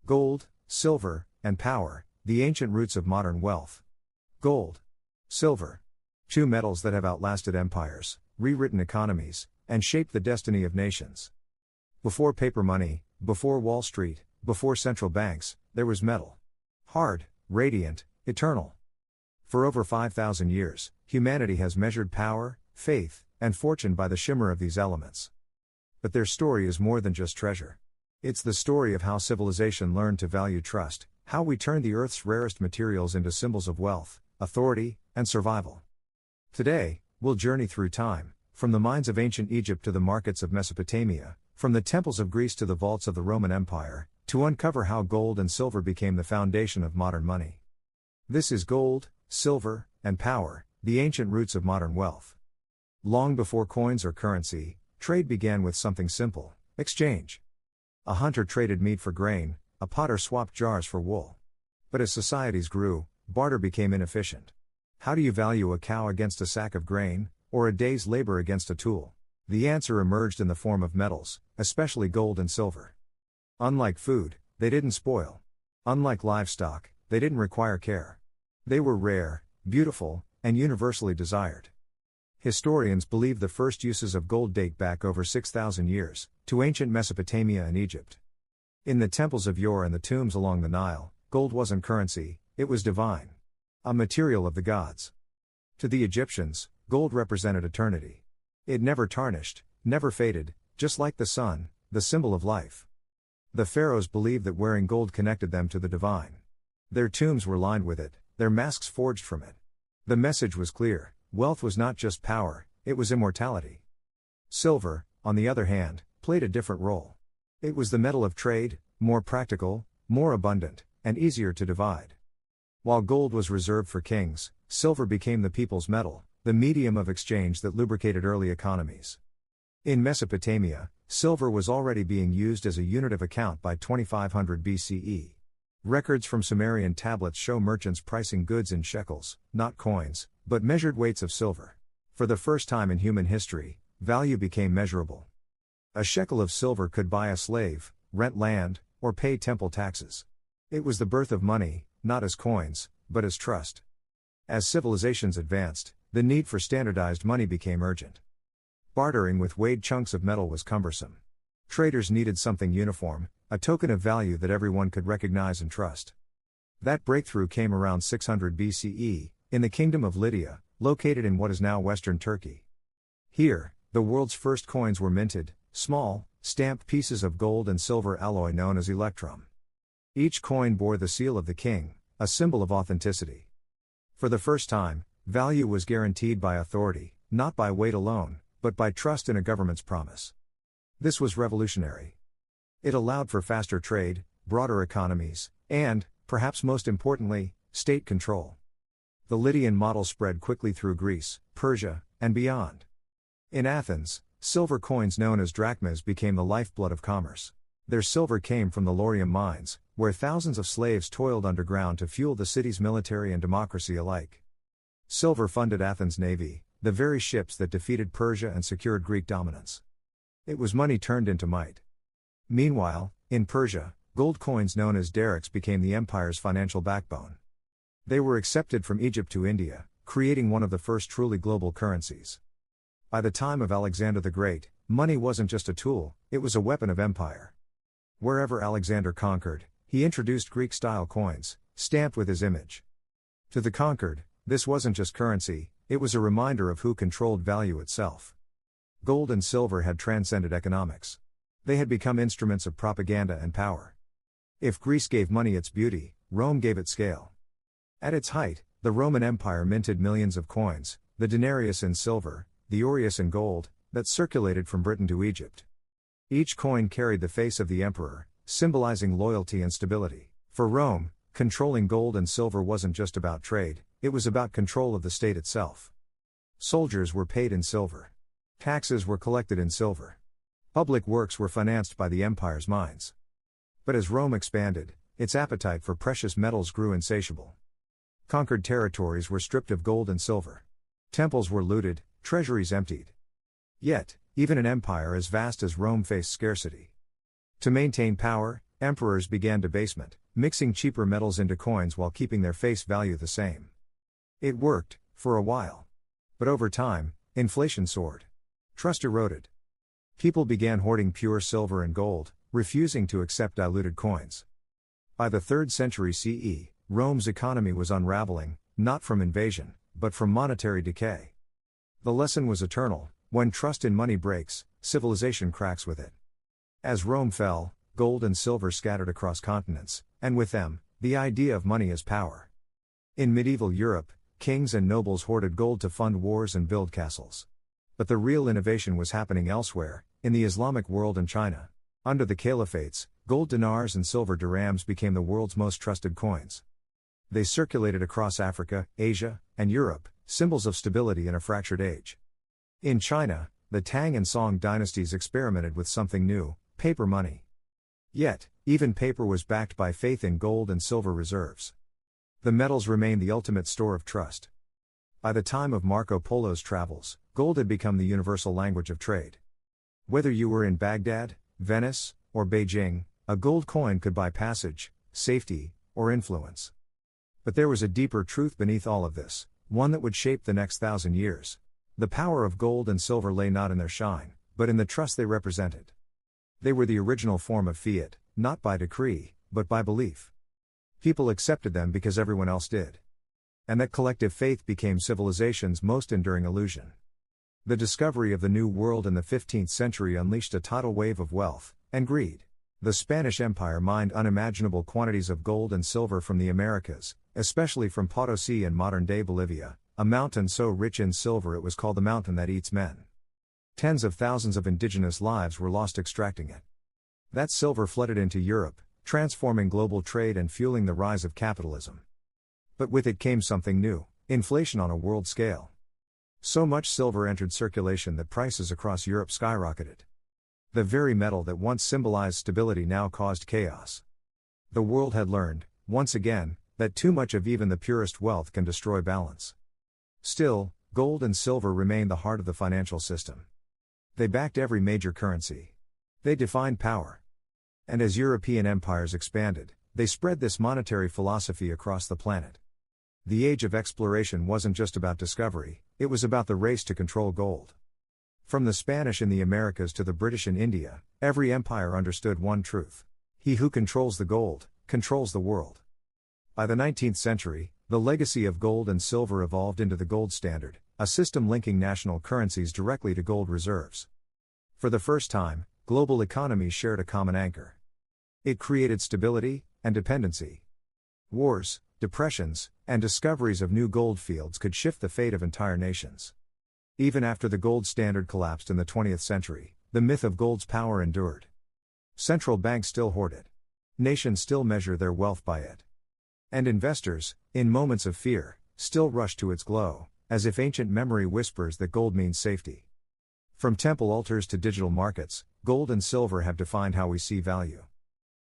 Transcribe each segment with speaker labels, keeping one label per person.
Speaker 1: Gold, silver, and power, the ancient roots of modern wealth. Gold. Silver. Two metals that have outlasted empires, rewritten economies, and shaped the destiny of nations. Before paper money, before Wall Street, before central banks, there was metal. Hard, radiant, eternal. For over 5,000 years, humanity has measured power, faith, and fortune by the shimmer of these elements. But their story is more than just treasure. It's the story of how civilization learned to value trust, how we turned the Earth's rarest materials into symbols of wealth, authority, and survival. Today, we'll journey through time, from the mines of ancient Egypt to the markets of Mesopotamia, from the temples of Greece to the vaults of the Roman Empire, to uncover how gold and silver became the foundation of modern money. This is Gold, Silver, and Power, the ancient roots of modern wealth. Long before coins or currency, trade began with something simple: exchange. A hunter traded meat for grain, a potter swapped jars for wool. But as societies grew, barter became inefficient. How do you value a cow against a sack of grain, or a day's labor against a tool? The answer emerged in the form of metals, especially gold and silver. Unlike food, they didn't spoil. Unlike livestock, they didn't require care. They were rare, beautiful, and universally desired. Historians believe the first uses of gold date back over 6,000 years, to ancient Mesopotamia and Egypt. In the temples of yore and the tombs along the Nile, gold wasn't currency, it was divine. A material of the gods. To the Egyptians, gold represented eternity. It never tarnished, never faded, just like the sun, the symbol of life. The pharaohs believed that wearing gold connected them to the divine. Their tombs were lined with it, their masks forged from it. The message was clear: wealth was not just power, it was immortality. Silver, on the other hand, played a different role. It was the metal of trade, more practical, more abundant, and easier to divide. While gold was reserved for kings, silver became the people's metal, the medium of exchange that lubricated early economies. In Mesopotamia, silver was already being used as a unit of account by 2500 BCE. Records from Sumerian tablets show merchants pricing goods in shekels, not coins, but measured weights of silver. For the first time in human history, value became measurable. A shekel of silver could buy a slave, rent land, or pay temple taxes. It was the birth of money, not as coins, but as trust. As civilizations advanced, the need for standardized money became urgent. Bartering with weighed chunks of metal was cumbersome. Traders needed something uniform, a token of value that everyone could recognize and trust. That breakthrough came around 600 BCE, in the kingdom of Lydia, located in what is now western Turkey. Here, the world's first coins were minted, small, stamped pieces of gold and silver alloy known as electrum. Each coin bore the seal of the king, a symbol of authenticity. For the first time, value was guaranteed by authority, not by weight alone, but by trust in a government's promise. This was revolutionary. It allowed for faster trade, broader economies, and, perhaps most importantly, state control. The Lydian model spread quickly through Greece, Persia, and beyond. In Athens, silver coins known as drachmas became the lifeblood of commerce. Their silver came from the laurium mines, where thousands of slaves toiled underground to fuel the city's military and democracy alike. Silver funded Athens' navy, the very ships that defeated Persia and secured Greek dominance. It was money turned into might. Meanwhile, in Persia, gold coins known as darics became the empire's financial backbone. They were accepted from Egypt to India, creating one of the first truly global currencies. By the time of Alexander the Great, money wasn't just a tool, it was a weapon of empire. Wherever Alexander conquered, he introduced Greek-style coins, stamped with his image. To the conquered, this wasn't just currency, it was a reminder of who controlled value itself. Gold and silver had transcended economics. They had become instruments of propaganda and power. If Greece gave money its beauty, Rome gave it scale. At its height, the Roman Empire minted millions of coins, the denarius in silver, the aureus in gold, that circulated from Britain to Egypt. Each coin carried the face of the emperor, symbolizing loyalty and stability. For Rome, controlling gold and silver wasn't just about trade, it was about control of the state itself. Soldiers were paid in silver. Taxes were collected in silver. Public works were financed by the empire's mines. But as Rome expanded, its appetite for precious metals grew insatiable. Conquered territories were stripped of gold and silver. Temples were looted, treasuries emptied. Yet, even an empire as vast as Rome faced scarcity. To maintain power, emperors began debasement, mixing cheaper metals into coins while keeping their face value the same. It worked, for a while. But over time, inflation soared. Trust eroded. People began hoarding pure silver and gold, refusing to accept diluted coins. By the 3rd century CE, Rome's economy was unraveling, not from invasion, but from monetary decay. The lesson was eternal: when trust in money breaks, civilization cracks with it. As Rome fell, gold and silver scattered across continents, and with them, the idea of money as power. In medieval Europe, kings and nobles hoarded gold to fund wars and build castles. But the real innovation was happening elsewhere, in the Islamic world and China. Under the caliphates, gold dinars and silver dirhams became the world's most trusted coins. They circulated across Africa, Asia, and Europe, symbols of stability in a fractured age. In China, the Tang and Song dynasties experimented with something new: paper money. Yet, even paper was backed by faith in gold and silver reserves. The metals remained the ultimate store of trust. By the time of Marco Polo's travels, gold had become the universal language of trade. Whether you were in Baghdad, Venice, or Beijing, a gold coin could buy passage, safety, or influence. But there was a deeper truth beneath all of this, one that would shape the next 1,000 years. The power of gold and silver lay not in their shine, but in the trust they represented. They were the original form of fiat, not by decree, but by belief. People accepted them because everyone else did. And that collective faith became civilization's most enduring illusion. The discovery of the New World in the 15th century unleashed a tidal wave of wealth and greed. The Spanish Empire mined unimaginable quantities of gold and silver from the Americas, especially from Potosi and modern-day Bolivia, a mountain so rich in silver it was called the mountain that eats men. Tens of thousands of indigenous lives were lost extracting it. That silver flooded into Europe, transforming global trade and fueling the rise of capitalism. But with it came something new: inflation on a world scale. So much silver entered circulation that prices across Europe skyrocketed. The very metal that once symbolized stability now caused chaos. The world had learned, once again, that too much of even the purest wealth can destroy balance. Still, gold and silver remained the heart of the financial system. They backed every major currency. They defined power. And as European empires expanded, they spread this monetary philosophy across the planet. The age of exploration wasn't just about discovery, it was about the race to control gold. From the Spanish in the Americas to the British in India, every empire understood one truth: he who controls the gold, controls the world. By the 19th century, the legacy of gold and silver evolved into the gold standard, a system linking national currencies directly to gold reserves. For the first time, global economies shared a common anchor. It created stability and dependency. Wars, depressions, and discoveries of new gold fields could shift the fate of entire nations. Even after the gold standard collapsed in the 20th century, the myth of gold's power endured. Central banks still hoard it. Nations still measure their wealth by it. And investors, in moments of fear, still rush to its glow, as if ancient memory whispers that gold means safety. From temple altars to digital markets, gold and silver have defined how we see value.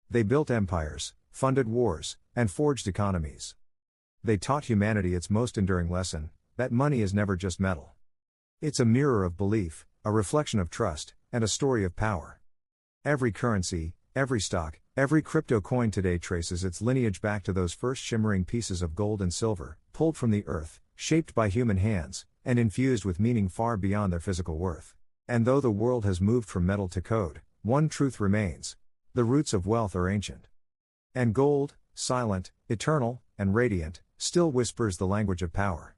Speaker 1: They built empires, funded wars, and forged economies. They taught humanity its most enduring lesson: that money is never just metal. It's a mirror of belief, a reflection of trust, and a story of power. Every currency, every stock, every crypto coin today traces its lineage back to those first shimmering pieces of gold and silver, pulled from the earth, shaped by human hands, and infused with meaning far beyond their physical worth. And though the world has moved from metal to code, one truth remains: the roots of wealth are ancient. And gold, silent, eternal, and radiant, still whispers the language of power.